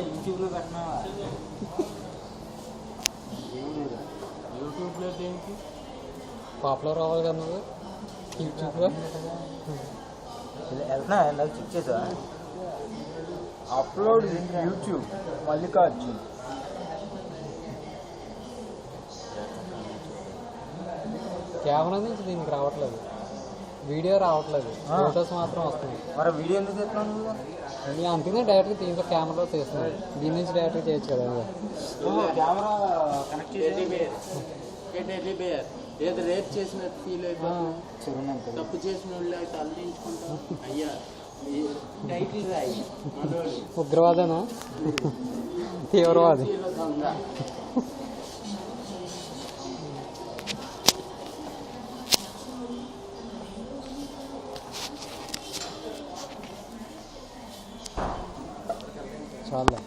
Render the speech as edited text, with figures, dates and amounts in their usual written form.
యూట్యూబ్లో పెట్టినా యూట్యూబ్లో దేనికి పాపులర్ అవ్వాలి కదా నువ్వు యూట్యూబ్లో వెళ్తున్నా నాకు చెక్ చేసా అప్లోడ్ యూట్యూబ్ మల్లికార్జున్ కెమెరా నుంచి దీనికి రావట్లేదు, వీడియో రావట్లేదు, ఫోటోస్ మాత్రం వస్తున్నాయి. మరి వీడియో ఎందుకు చేస్తున్నావు నువ్వు? అందుకనే డైరెక్ట్గా దీంట్లో కెమెరాలో తీస్తున్నాను, దీని నుంచి డైరెక్ట్గా చేయొచ్చు కదా. కెమెరా కనెక్ట్ చేసి ఏదో రేప్ చేసినట్టు ఫీల్ అయిపోతుంది, తప్పు చేసిన వాళ్ళు అయితే అల్లించుకుంటాం. అయ్యా టైటిల్ రాయి ఉగ్రవాదనా తీవ్రవాది. చాలా